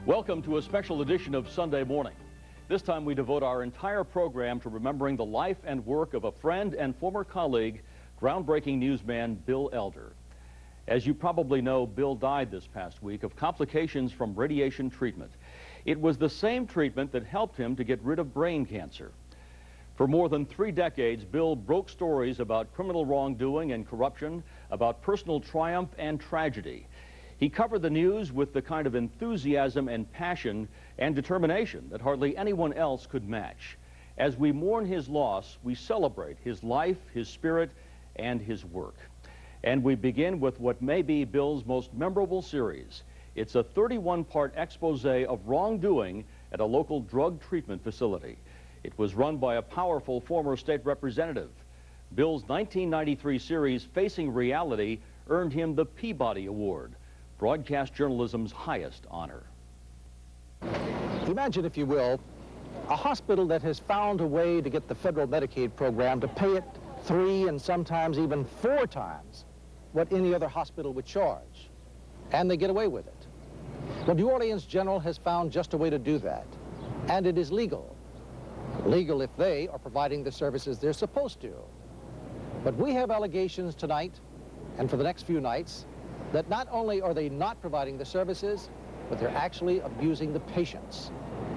Welcome to a special edition of Sunday Morning. This time we devote our entire program to remembering the life and work of a friend and former colleague, groundbreaking newsman Bill Elder. As you probably know, Bill died this past week of complications from radiation treatment. It was the same treatment that helped him to get rid of brain cancer. For more than 3 decades, Bill broke stories about criminal wrongdoing and corruption, about personal triumph and tragedy. He covered the news with the kind of enthusiasm and passion and determination that hardly anyone else could match. As we mourn his loss, we celebrate his life, his spirit, and his work. And we begin with what may be Bill's most memorable series. It's a 31-part expose of wrongdoing at a local drug treatment facility. It was run by a powerful former state representative. Bill's 1993 series, Facing Reality, earned him the Peabody Award, broadcast journalism's highest honor. Imagine, if you will, a hospital that has found a way to get the federal Medicaid program to pay it 3 and sometimes even 4 times what any other hospital would charge, and they get away with it. Well, New Orleans General has found just a way to do that, and it is legal. Legal if they are providing the services they're supposed to. But we have allegations tonight, and for the next few nights, that not only are they not providing the services, but they're actually abusing the patients.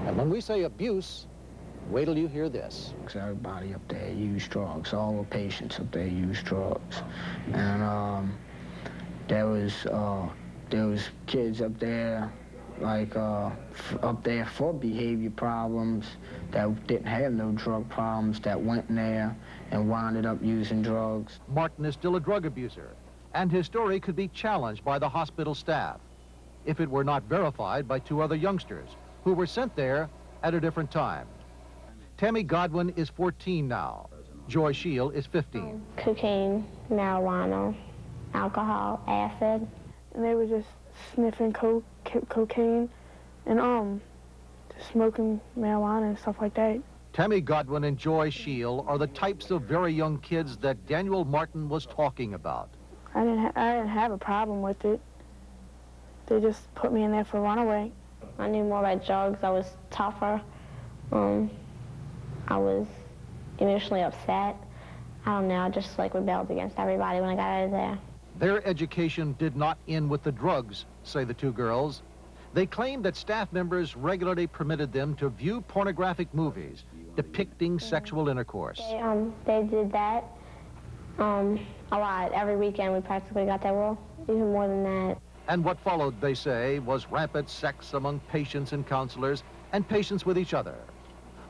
And when we say abuse, wait till you hear this. Everybody up there used drugs. All the patients up there used drugs. And there was kids up there, like up there for behavior problems that didn't have no drug problems, that went in there and wound up using drugs. Martin is still a drug abuser, and his story could be challenged by the hospital staff if it were not verified by 2 other youngsters who were sent there at a different time. Tammy Godwin is 14 now. Joy Shield is 15. Cocaine, marijuana, alcohol, acid. And they were just sniffing cocaine and just smoking marijuana and stuff like that. Tammy Godwin and Joy Shield are the types of very young kids that Daniel Martin was talking about. I didn't have a problem with it. They just put me in there for runaway. I knew more about drugs. I was tougher. I was initially upset. I don't know, I just rebelled against everybody when I got out of there. Their education did not end with the drugs, say the 2 girls. They claim that staff members regularly permitted them to view pornographic movies depicting sexual intercourse. They did that a lot. Every weekend we practically got that. Well, even more than that. And what followed, they say, was rampant sex among patients and counselors and patients with each other.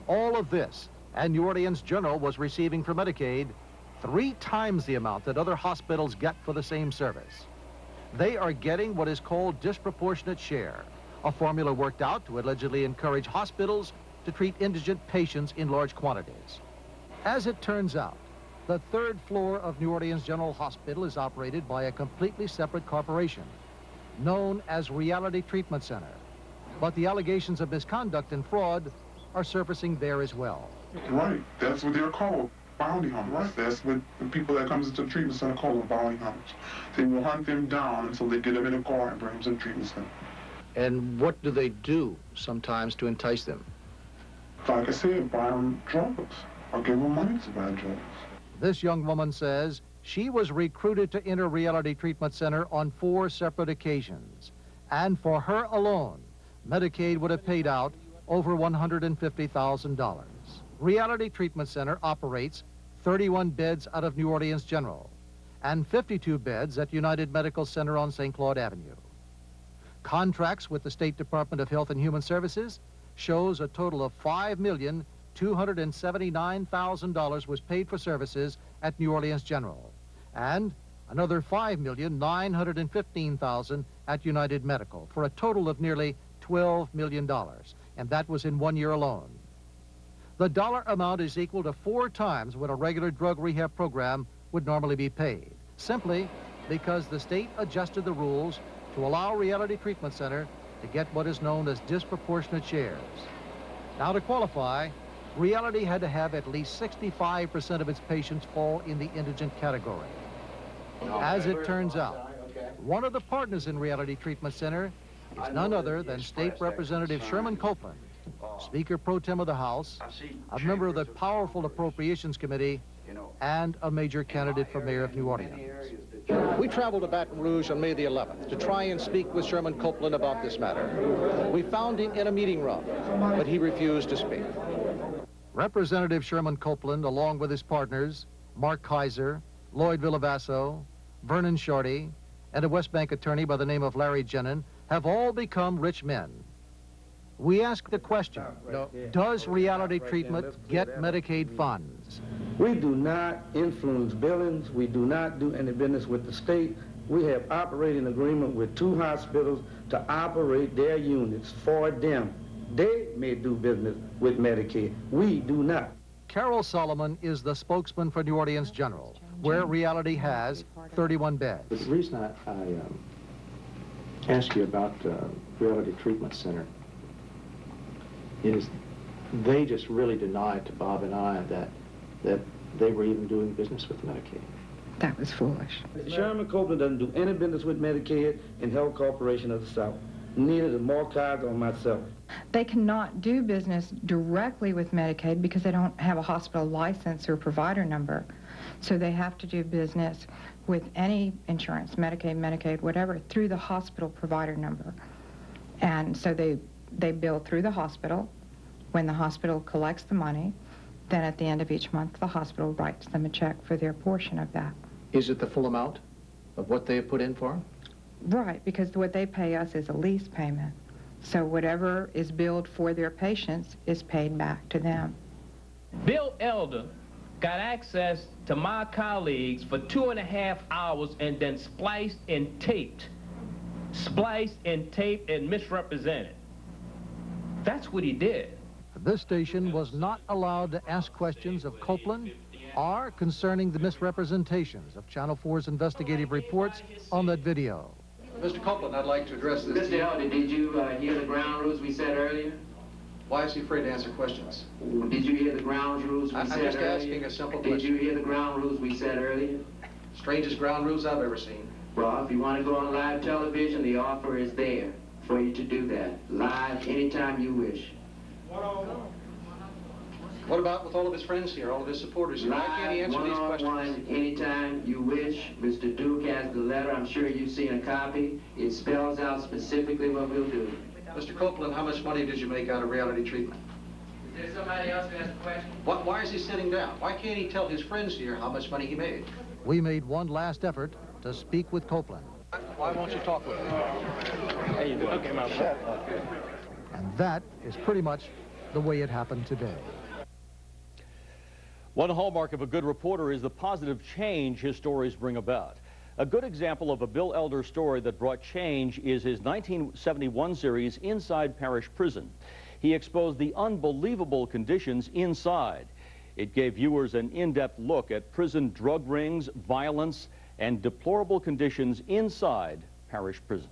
All of this, and New Orleans General was receiving from Medicaid 3 times the amount that other hospitals get for the same service. They are getting what is called disproportionate share, a formula worked out to allegedly encourage hospitals to treat indigent patients in large quantities. As it turns out, the 3rd floor of New Orleans General Hospital is operated by a completely separate corporation known as Reality Treatment Center. But the allegations of misconduct and fraud are surfacing there as well. Right, that's what they're called, bounty hunters. Right? That's what the people that comes into the treatment center call them, bounty hunters. They will hunt them down until they get them in a car and bring them to the treatment center. And what do they do sometimes to entice them? Like I said, buy them drugs or give them money to buy drugs. This young woman says she was recruited to enter Reality Treatment Center on 4 separate occasions. And for her alone, Medicaid would have paid out over $150,000. Reality Treatment Center operates 31 beds out of New Orleans General and 52 beds at United Medical Center on St. Claude Avenue. Contracts with the State Department of Health and Human Services shows a total of $5,279,000 was paid for services at New Orleans General, and another $5,915,000 at United Medical, for a total of nearly $12 million, and that was in 1 year alone. The dollar amount is equal to 4 times what a regular drug rehab program would normally be paid, simply because the state adjusted the rules to allow Reality Treatment Center to get what is known as disproportionate shares. Now, to qualify, Reality had to have at least 65% of its patients fall in the indigent category. As it turns out, one of the partners in Reality Treatment Center is none other than State Representative Sherman Copeland, Speaker Pro Tem of the House, a member of the powerful Appropriations Committee, and a major candidate for mayor of New Orleans. We traveled to Baton Rouge on May the 11th to try and speak with Sherman Copeland about this matter. We found him in a meeting room, but he refused to speak. Representative Sherman Copeland, along with his partners, Mark Kaiser, Lloyd Villavasso, Vernon Shorty, and a West Bank attorney by the name of Larry Jenin, have all become rich men. We ask the question, does reality treatment get Medicaid funds? We do not influence billings. We do not do any business with the state. We have operating agreement with 2 hospitals to operate their units for them. They may do business with Medicaid. We do not. Carol Solomon is the spokesman for New Orleans General, where reality has 31 beds. The reason I ask you about Reality Treatment Center is they just really denied to Bob and I that they were even doing business with Medicaid. That was foolish. Sherman Copeland doesn't do any business with Medicaid and Health Corporation of the South. Neither does Mark Kaiser or myself. They cannot do business directly with Medicaid because they don't have a hospital license or provider number. So they have to do business with any insurance, Medicaid, Medicaid, whatever, through the hospital provider number. And so they bill through the hospital. When the hospital collects the money, then at the end of each month, the hospital writes them a check for their portion of that. Is it the full amount of what they have put in for? Right, because what they pay us is a lease payment. So whatever is billed for their patients is paid back to them. Bill Elder got access to my colleagues for 2.5 hours and then spliced and taped and misrepresented. That's what he did. This station was not allowed to ask questions of Copeland or concerning the misrepresentations of Channel 4's investigative reports on that video. Mr. Copeland, I'd like to address this. Mr. Elder, did you hear the ground rules we said earlier? Why is he afraid to answer questions? Did you hear the ground rules we said earlier? I'm just asking a simple question. Did you hear the ground rules we said earlier? Strangest ground rules I've ever seen. Well, if you want to go on live television, the offer is there for you to do that. Live, anytime you wish. What about with all of his friends here, all of his supporters here? Why can't he answer these questions? One-on-one, anytime you wish. Mr. Duke has the letter. I'm sure you've seen a copy. It spells out specifically what we'll do. Mr. Copeland, how much money did you make out of reality treatment? Is there somebody else who has a question? Why is he sitting down? Why can't he tell his friends here how much money he made? We made one last effort to speak with Copeland. Why won't you talk with him? How you doing? Okay, my friend. And that is pretty much the way it happened today. One hallmark of a good reporter is the positive change his stories bring about. A good example of a Bill Elder story that brought change is his 1971 series, Inside Parish Prison. He exposed the unbelievable conditions inside. It gave viewers an in-depth look at prison drug rings, violence, and deplorable conditions inside Parish Prison.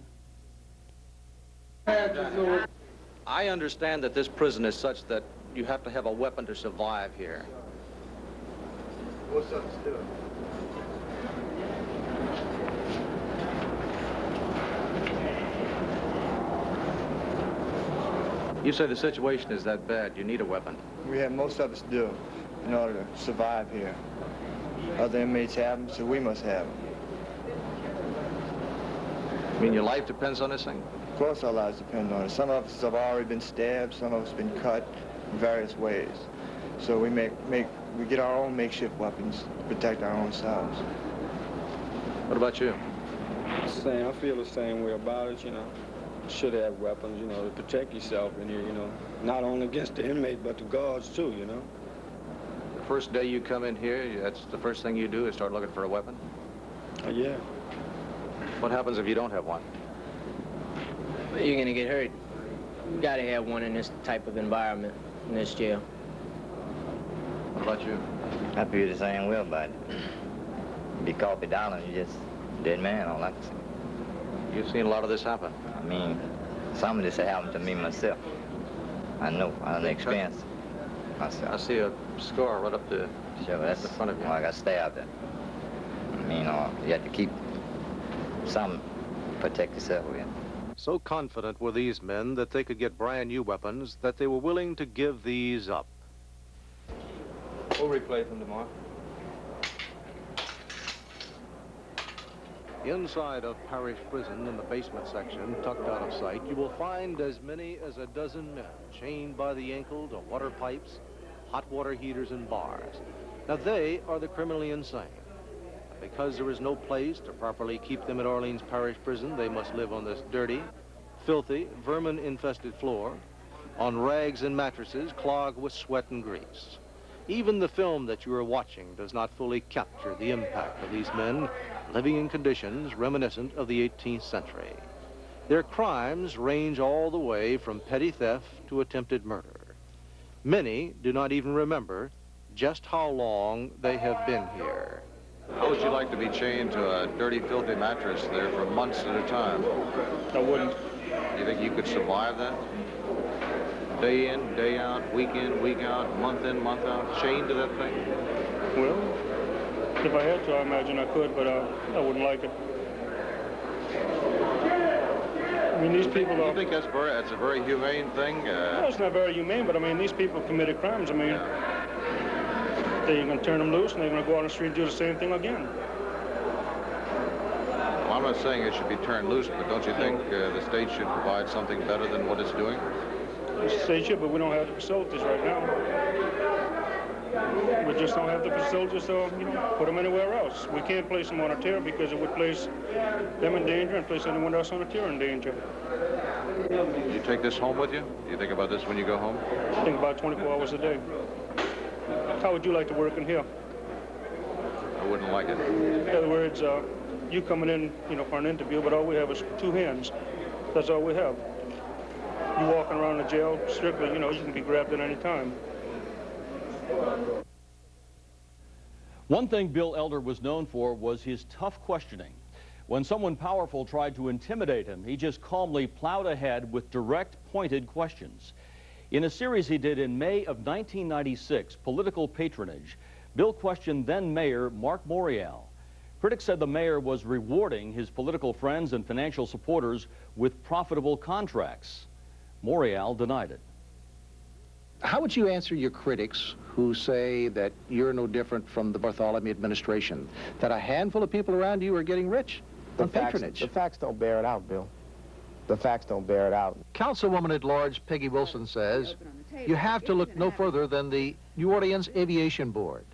I understand that this prison is such that you have to have a weapon to survive here. What's up to do? You say the situation is that bad, you need a weapon. We have most of us do in order to survive here. Other inmates have them, so we must have them. I mean, your life depends on this thing? Of course our lives depend on it. Some of us have already been stabbed, some of us have been cut in various ways. So we get our own makeshift weapons to protect our own selves. What about you? Same. I feel the same way about it, you know. Should have weapons, you know, to protect yourself in here, you know. Not only against the inmates, but the guards too, you know. The first day you come in here, that's the first thing you do is start looking for a weapon? Yeah. What happens if you don't have one? You're gonna get hurt. You gotta have one in this type of environment, in this jail. What about you? I feel the same way about it. Be caught be down, you just dead man, all I can say. You've seen a lot of this happen? I mean, some of this happened to me myself. I know, I done experienced it myself. I see a scar right up the, sure, that's the front of you. Well, I got stabbed there. I mean, you have to keep some protect yourself with. So confident were these men that they could get brand new weapons that they were willing to give these up. We'll replay them tomorrow. Inside of Parish Prison, in the basement section, tucked out of sight, you will find as many as a dozen men chained by the ankle to water pipes, hot water heaters, and bars. Now, they are the criminally insane. Because there is no place to properly keep them at Orleans Parish Prison, they must live on this dirty, filthy, vermin-infested floor, on rags and mattresses clogged with sweat and grease. Even the film that you are watching does not fully capture the impact of these men living in conditions reminiscent of the 18th century. Their crimes range all the way from petty theft to attempted murder. Many do not even remember just how long they have been here. How would you like to be chained to a dirty, filthy mattress there for months at a time? I wouldn't. Do you think you could survive that? Day in, day out, week in, week out, month in, month out, chained to that thing? Well, if I had to, I imagine I could, but I wouldn't like it. I mean, these people are... You think that's a very humane thing? No, it's not very humane, but I mean, these people committed crimes. I mean, they're going to turn them loose and they're going to go out on the street and do the same thing again. Well, I'm not saying it should be turned loose, but don't you think the state should provide something better than what it's doing? The state should, but we don't have the facilities right now. We just don't have the facilities to, put them anywhere else. We can't place them on a tier because it would place them in danger and place anyone else on a tier in danger. Do you take this home with you? Do you think about this when you go home? I think about 24 hours a day. How would you like to work in here? I wouldn't like it. In other words, you coming in, for an interview, but all we have is 2 hands. That's all we have. You walking around the jail strictly, you can be grabbed at any time. One thing Bill Elder was known for was his tough questioning. When someone powerful tried to intimidate him, he just calmly plowed ahead with direct, pointed questions. In a series he did in May of 1996, Political Patronage, Bill questioned then-Mayor Mark Morial. Critics said the mayor was rewarding his political friends and financial supporters with profitable contracts. Morial denied it. How would you answer your critics who say that you're no different from the Bartholomew administration, that a handful of people around you are getting rich on patronage? The facts don't bear it out, Bill. The facts don't bear it out. Councilwoman at Large Peggy Wilson says you have to look no further than the New Orleans Aviation Board.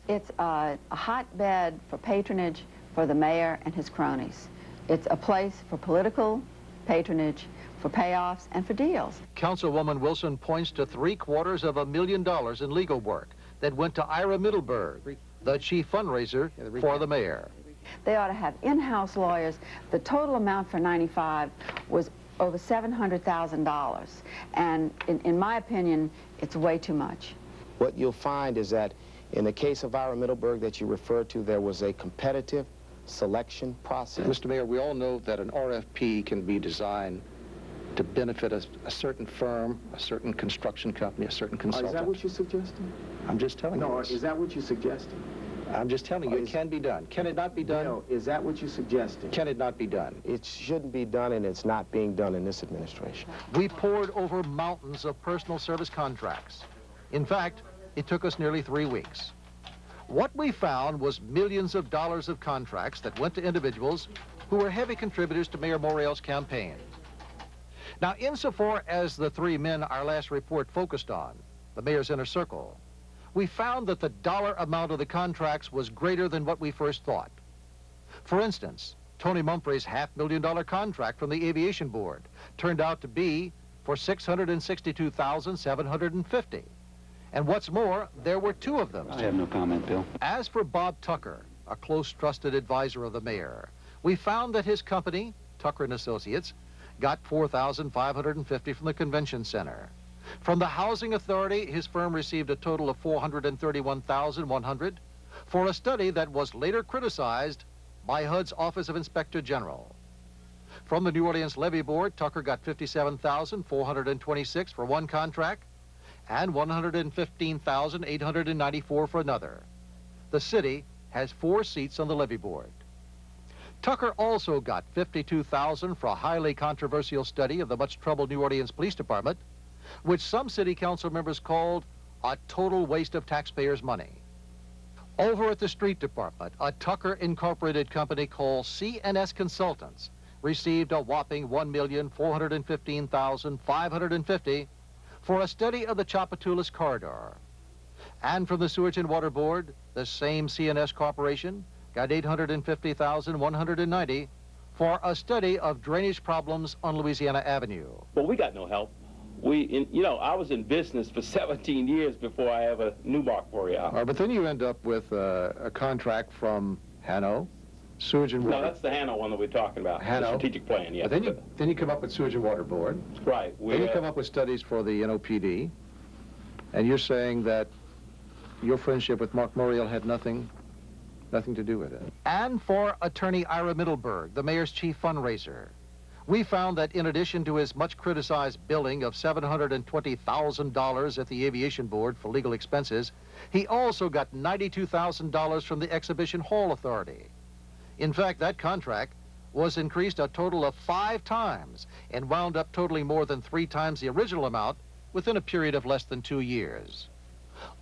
It's a hotbed for patronage for the mayor and his cronies. It's a place for political patronage, for payoffs, and for deals. Councilwoman Wilson points to $750,000 in legal work that went to Ira Middleburg, the chief fundraiser for the mayor. They ought to have in-house lawyers. The total amount for 95 was over $700,000. And in my opinion, it's way too much. What you'll find is that in the case of Ira Middleburg that you referred to, there was a competitive selection process. Mr. Mayor, we all know that an RFP can be designed to benefit a certain firm, a certain construction company, a certain consultant. Is that what you're suggesting? I'm just telling you. No, is that what you're suggesting? I'm just telling you, it can be done. Can it not be done? No, is that what you're suggesting? Can it not be done? It shouldn't be done, and it's not being done in this administration. We poured over mountains of personal service contracts. In fact, it took us nearly 3 weeks. What we found was millions of dollars of contracts that went to individuals who were heavy contributors to Mayor Morial's campaign. Now, insofar as the 3 men our last report focused on, the mayor's inner circle, we found that the dollar amount of the contracts was greater than what we first thought. For instance, Tony Mumphrey's $500,000 contract from the Aviation Board turned out to be for $662,750. And what's more, there were 2 of them. I have no comment, Bill. As for Bob Tucker, a close trusted advisor of the mayor, we found that his company, Tucker & Associates, got $4,550 from the convention center. From the Housing Authority, his firm received a total of $431,100 for a study that was later criticized by HUD's Office of Inspector General. From the New Orleans Levy Board, Tucker got $57,426 for one contract and $115,894 for another. The city has 4 seats on the Levy Board. Tucker also got $52,000 for a highly controversial study of the much-troubled New Orleans Police Department, which some city council members called a total waste of taxpayers' money. Over at the street department, a Tucker Incorporated company called CNS Consultants received a whopping $1,415,550 for a study of the Tchoupitoulas corridor. And from the Sewage and Water Board, the same CNS Corporation got $850,190 for a study of drainage problems on Louisiana Avenue. Well, we got no help. I was in business for 17 years before I ever knew Mark Boreal. But then you end up with a contract from Hanno, Sewage and Water. No, that's the Hanno one that we're talking about. Hanno. The strategic plan, yeah. But then you come up with Sewage and Water Board. Right. Then you come up with studies for the NOPD, and you're saying that your friendship with Mark Boreal had nothing to do with it. And for attorney Ira Middleburg, the mayor's chief fundraiser, we found that in addition to his much criticized billing of $720,000 at the Aviation Board for legal expenses, he also got $92,000 from the Exhibition Hall Authority. In fact, that contract was increased a total of 5 times and wound up totaling more than 3 times the original amount within a period of less than 2 years.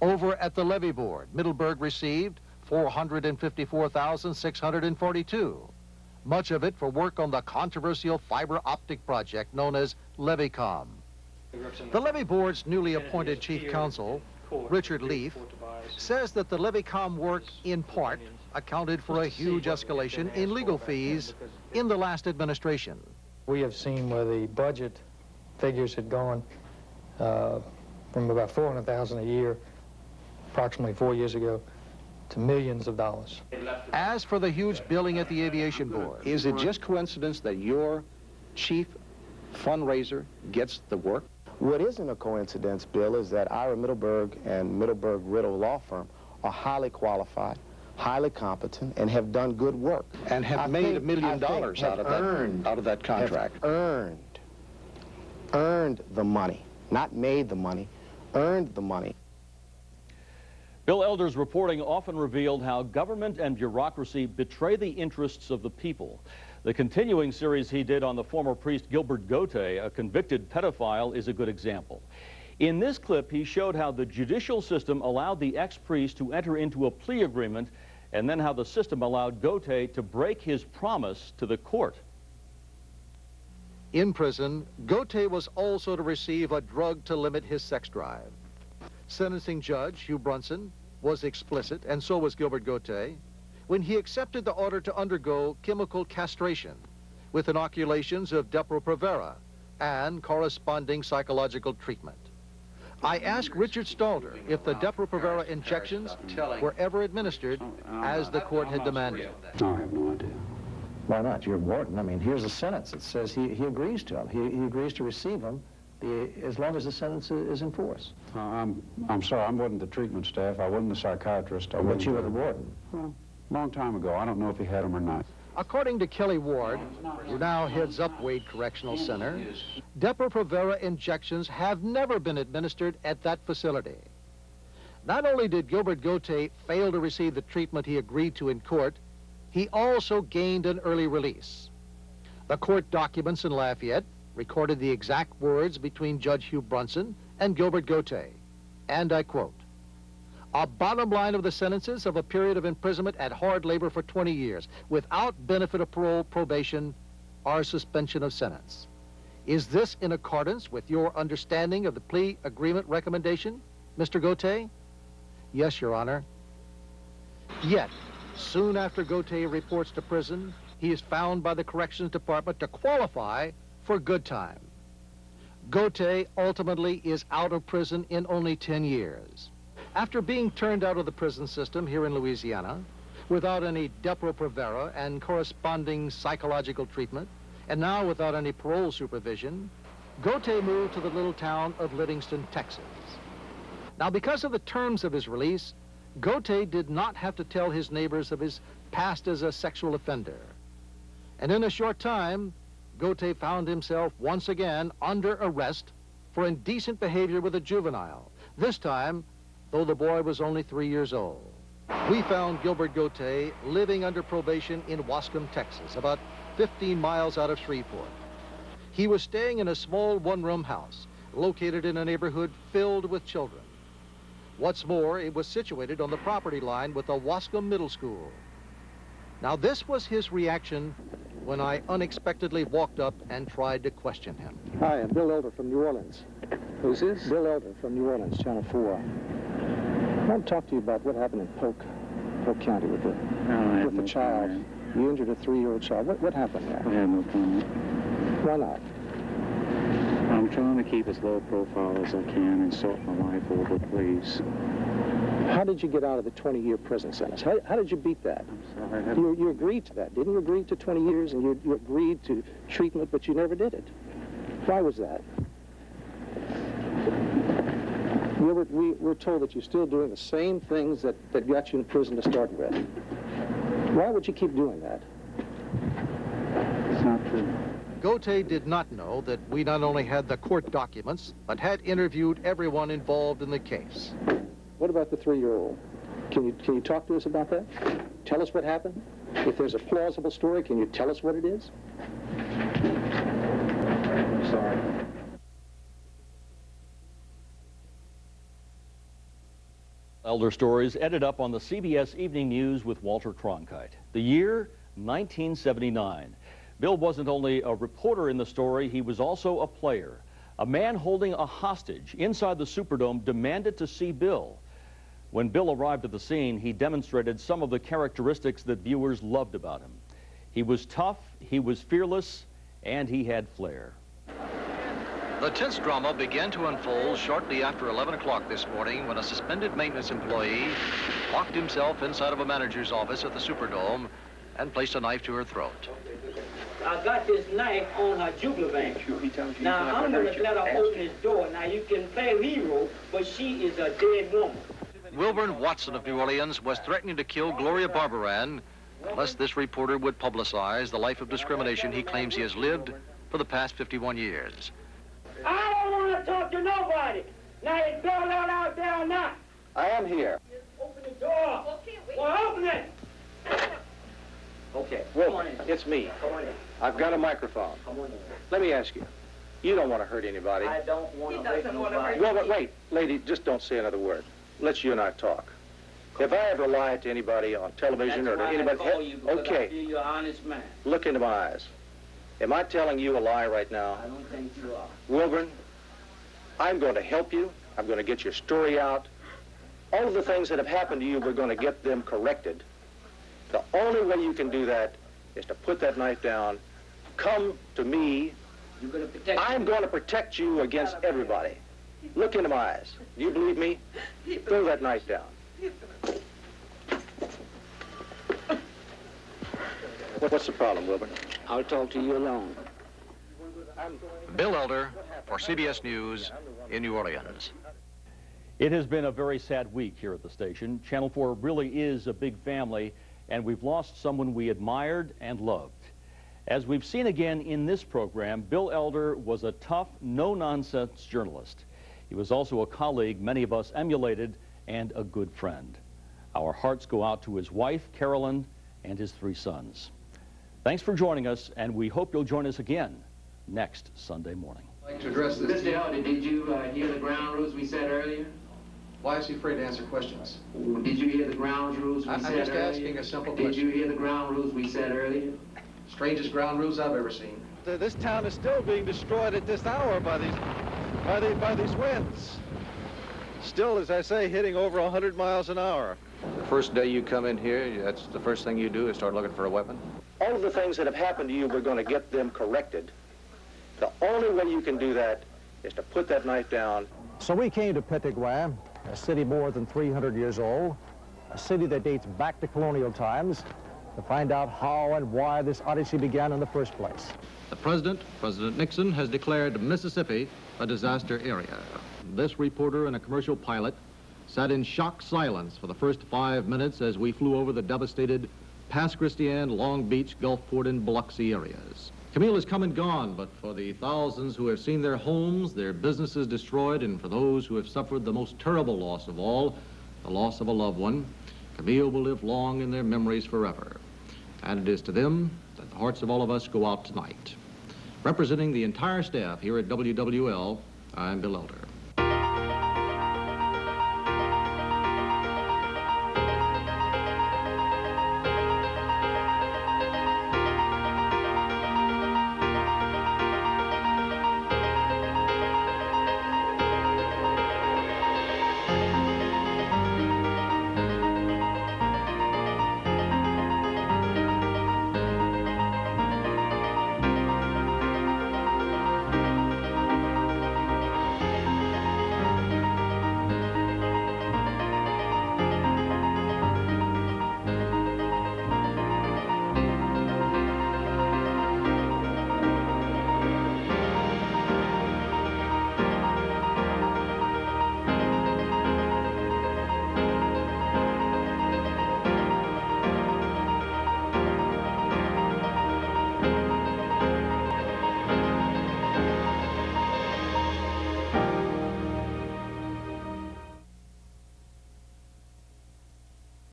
Over at the Levee Board, Middleburg received $454,642. Much of it for work on the controversial fiber optic project known as Levecom. The Levee Board's newly appointed chief counsel, Richard Leaf, says that the Levecom work, in part, accounted for a huge escalation in legal fees in the last administration. We have seen where the budget figures had gone from about $400,000 a year, approximately 4 years ago, to millions of dollars. As for the huge billing at the Aviation Board, is it just coincidence that your chief fundraiser gets the work? What isn't a coincidence, Bill, is that Ira Middleburg and Middleburg Riddle Law Firm are highly qualified, highly competent, and have done good work. And have made $1 million out of that contract. Have earned the money, not made the money, earned the money. Bill Elder's reporting often revealed how government and bureaucracy betray the interests of the people. The continuing series he did on the former priest Gilbert Gautier, a convicted pedophile, is a good example. In this clip, he showed how the judicial system allowed the ex-priest to enter into a plea agreement, and then how the system allowed Gautier to break his promise to the court. In prison, Gautier was also to receive a drug to limit his sex drive. Sentencing Judge Hugh Brunson was explicit, and so was Gilbert Gautier, when he accepted the order to undergo chemical castration with inoculations of Depo-Provera and corresponding psychological treatment. I asked Richard Stalder if the Depo-Provera injections were ever administered as the court had demanded. I have no idea. Why not? You're warden. I mean, here's a sentence. It says he agrees to them. He agrees to receive them as long as the sentence is in force. I'm sorry, I wasn't the treatment staff. I wasn't the psychiatrist. But you were the warden. Well, long time ago. I don't know if he had them or not. According to Kelly Ward, who now heads up Wade Correctional Center, Depo-Provera injections have never been administered at that facility. Not only did Gilbert Gautier fail to receive the treatment he agreed to in court, he also gained an early release. The court documents in Lafayette recorded the exact words between Judge Hugh Brunson and Gilbert Gautier, and I quote, "A bottom line of the sentences of a period of imprisonment at hard labor for 20 years without benefit of parole, probation, or suspension of sentence. Is this in accordance with your understanding of the plea agreement recommendation, Mr. Gautier?" "Yes, Your Honor." Yet, soon after Gautier reports to prison, he is found by the Corrections Department to qualify for good time. Gautier ultimately is out of prison in only 10 years. After being turned out of the prison system here in Louisiana, without any Depo-Provera and corresponding psychological treatment, and now without any parole supervision, Gautier moved to the little town of Livingston, Texas. Now, because of the terms of his release, Gautier did not have to tell his neighbors of his past as a sexual offender. And in a short time, Gautier found himself once again under arrest for indecent behavior with a juvenile, this time though the boy was only 3 years old. We found Gilbert Gautier living under probation in Wascom, Texas, about 15 miles out of Shreveport. He was staying in a small one-room house located in a neighborhood filled with children. What's more, it was situated on the property line with the Wascom Middle School. Now, this was his reaction when I unexpectedly walked up and tried to question him. Hi, I'm Bill Elder from New Orleans. Who's this? Bill Elder from New Orleans, Channel 4. I want to talk to you about what happened in Polk County with the child. Comment. You injured a 3-year-old child. What happened there? I have no comment. Why not? I'm trying to keep as low profile as I can and sort my life over, please. How did you get out of the 20-year prison sentence? How did you beat that? I'm sorry. You agreed to that. Didn't you agree to 20 years and you agreed to treatment, but you never did it? Why was that? We're told that you're still doing the same things that got you in prison to start with. Why would you keep doing that? It's not true. Gautier did not know that we not only had the court documents, but had interviewed everyone involved in the case. What about the 3-year-old? Can you talk to us about that? Tell us what happened? If there's a plausible story, can you tell us what it is? I'm sorry. Elder Stories ended up on the CBS Evening News with Walter Cronkite. The year, 1979. Bill wasn't only a reporter in the story, he was also a player. A man holding a hostage inside the Superdome demanded to see Bill. When Bill arrived at the scene, he demonstrated some of the characteristics that viewers loved about him. He was tough, he was fearless, and he had flair. The tense drama began to unfold shortly after 11 o'clock this morning when a suspended maintenance employee locked himself inside of a manager's office at the Superdome and placed a knife to her throat. I got this knife on her jugular vein. Now, I'm going to let her open this door. Now, you can play hero, but she is a dead woman. Wilburn Watson of New Orleans was threatening to kill Gloria Barbaran unless this reporter would publicize the life of discrimination he claims he has lived for the past 51 years. I don't want to talk to nobody. Now, it's going on out there or not. I am here. Open the door. Well, open it. Okay, well, it's me. Come on in. I've got a microphone. Come on in. Let me ask you. You don't want to hurt anybody. I don't want to hurt nobody. Well, but wait, lady, just don't say another word. Let's you and I talk. If I ever lied to anybody on television or to anybody... I call you because I okay, feel you're an honest man. look into my eyes. Am I telling you a lie right now? I don't think you are. Wilburn, I'm going to help you. I'm going to get your story out. All of the things that have happened to you, we're going to get them corrected. The only way you can do that is to put that knife down, come to me. You're going to protect I'm going to protect you against everybody. Look into my eyes. Do you believe me? Throw that knife down. What's the problem, Wilburn? I'll talk to you alone. Bill Elder for CBS News in New Orleans. It has been a very sad week here at the station. Channel 4 really is a big family, and we've lost someone we admired and loved. As we've seen again in this program, Bill Elder was a tough, no-nonsense journalist. He was also a colleague many of us emulated and a good friend. Our hearts go out to his wife, Carolyn, and his 3 sons. Thanks for joining us, and we hope you'll join us again next Sunday morning. I'd like to address this. Mr. Elder, did you hear the ground rules we said earlier? Why is he afraid to answer questions? Did you hear the ground rules we said earlier? I'm just asking a simple question. Did you hear the ground rules we said earlier? Strangest ground rules I've ever seen. This town is still being destroyed at this hour by these winds. Still, as I say, hitting over 100 miles an hour. The first day you come in here, that's the first thing you do is start looking for a weapon? All of the things that have happened to you, we're going to get them corrected. The only way you can do that is to put that knife down. So we came to Petitgout, a city more than 300 years old, a city that dates back to colonial times, to find out how and why this odyssey began in the first place. The President Nixon, has declared Mississippi a disaster area. This reporter and a commercial pilot sat in shocked silence for the first 5 minutes as we flew over the devastated Pass Christian, Long Beach, Gulfport, and Biloxi areas. Camille has come and gone, but for the thousands who have seen their homes, their businesses destroyed, and for those who have suffered the most terrible loss of all, the loss of a loved one, Camille will live long in their memories forever. And it is to them that the hearts of all of us go out tonight. Representing the entire staff here at WWL, I'm Bill Elder.